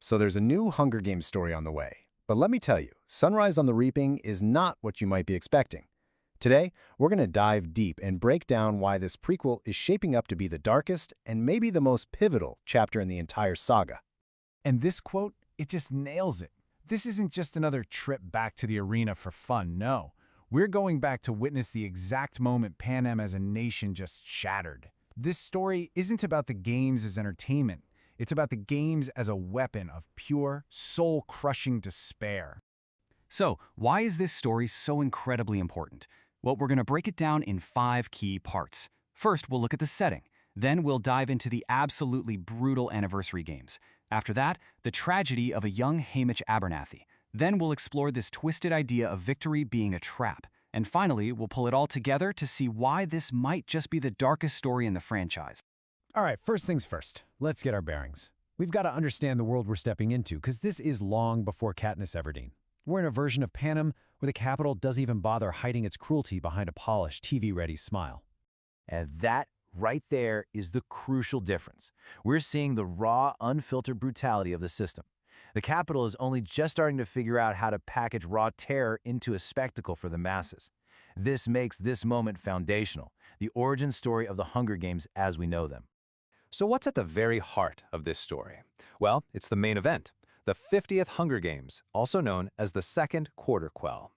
So there's a new Hunger Games story on the way. But let me tell you, Sunrise on the Reaping is not what you might be expecting. Today, we're going to dive deep and break down why this prequel is shaping up to be the darkest and maybe the most pivotal chapter in the entire saga. And this quote, it just nails it. This isn't just another trip back to the arena for fun, no. We're going back to witness the exact moment Panem as a nation just shattered. This story isn't about the games as entertainment. It's about the games as a weapon of pure, soul-crushing despair. So, why is this story so incredibly important? Well, we're going to break it down in 5 key parts. First, we'll look at the setting. Then we'll dive into the absolutely brutal anniversary games. After that, the tragedy of a young Hamish Abernathy. Then we'll explore this twisted idea of victory being a trap. And finally, we'll pull it all together to see why this might just be the darkest story in the franchise. All right, first things first. Let's get our bearings. We've got to understand the world we're stepping into, because this is long before Katniss Everdeen. We're in a version of Panem where the Capitol doesn't even bother hiding its cruelty behind a polished, TV-ready smile. And that right there is the crucial difference. We're seeing the raw, unfiltered brutality of the system. The Capitol is only just starting to figure out how to package raw terror into a spectacle for the masses. This makes this moment foundational, the origin story of the Hunger Games as we know them. So what's at the very heart of this story? Well, it's the main event, the 50th Hunger Games, also known as the Second Quarter Quell.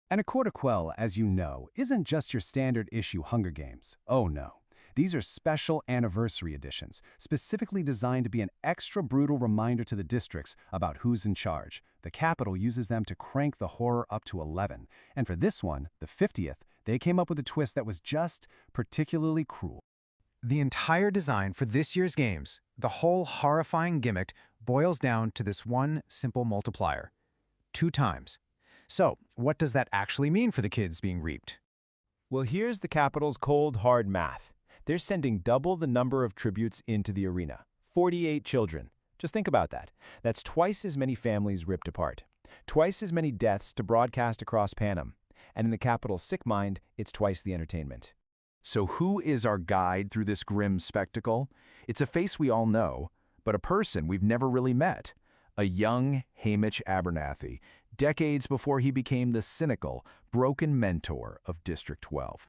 And a Quarter Quell, as you know, isn't just your standard issue Hunger Games. Oh no. These are special anniversary editions, specifically designed to be an extra brutal reminder to the districts about who's in charge. The Capitol uses them to crank the horror up to 11. And for this one, the 50th, they came up with a twist that was just particularly cruel. The entire design for this year's games, the whole horrifying gimmick, boils down to this one simple multiplier: 2 times. So, what does that actually mean for the kids being reaped? Well, here's the Capitol's cold, hard math. They're sending double the number of tributes into the arena. 48 children. Just think about that. That's twice as many families ripped apart. Twice as many deaths to broadcast across Panem. And in the Capitol's sick mind, it's twice the entertainment. So who is our guide through this grim spectacle? It's a face we all know, but a person we've never really met. A young Hamish Abernathy, decades before he became the cynical, broken mentor of District 12.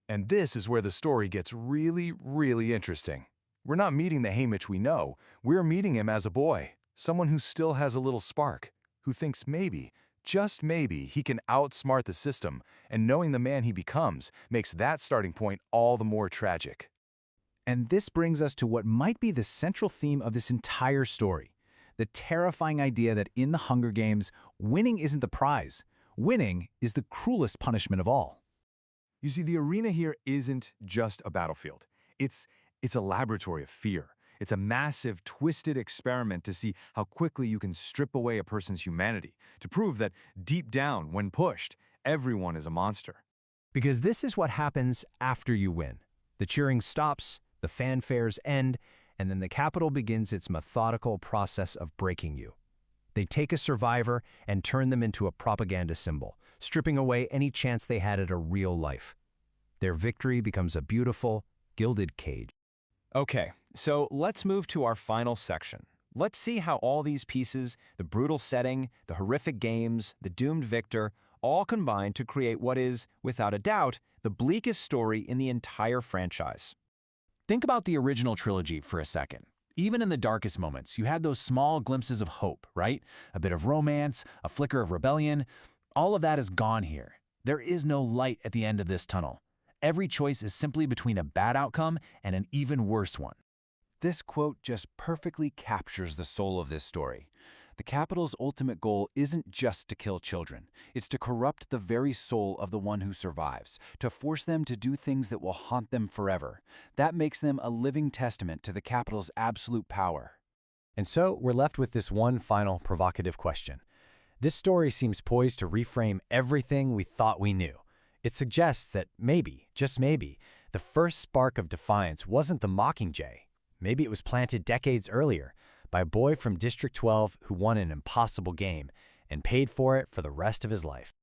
And this is where the story gets really, really interesting. We're not meeting the Hamish we know. We're meeting him as a boy, someone who still has a little spark, who thinks maybe, just maybe, he can outsmart the system, and knowing the man he becomes makes that starting point all the more tragic. And this brings us to what might be the central theme of this entire story. The terrifying idea that in the Hunger Games, winning isn't the prize. Winning is the cruelest punishment of all. You see, the arena here isn't just a battlefield. It's a laboratory of fear. It's a massive, twisted experiment to see how quickly you can strip away a person's humanity, to prove that deep down, when pushed, everyone is a monster. Because this is what happens after you win. The cheering stops, the fanfares end, and then the Capitol begins its methodical process of breaking you. They take a survivor and turn them into a propaganda symbol, stripping away any chance they had at a real life. Their victory becomes a beautiful, gilded cage. Okay, so let's move to our final section. Let's see how all these pieces, the brutal setting, the horrific games, the doomed victor, all combine to create what is, without a doubt, the bleakest story in the entire franchise. Think about the original trilogy for a second. Even in the darkest moments, you had those small glimpses of hope, right? A bit of romance, a flicker of rebellion. All of that is gone here. There is no light at the end of this tunnel. Every choice is simply between a bad outcome and an even worse one. This quote just perfectly captures the soul of this story. The Capitol's ultimate goal isn't just to kill children. It's to corrupt the very soul of the one who survives, to force them to do things that will haunt them forever. That makes them a living testament to the Capitol's absolute power. And so we're left with this one final provocative question. This story seems poised to reframe everything we thought we knew. It suggests that maybe, just maybe, the first spark of defiance wasn't the Mockingjay. Maybe it was planted decades earlier by a boy from District 12 who won an impossible game and paid for it for the rest of his life.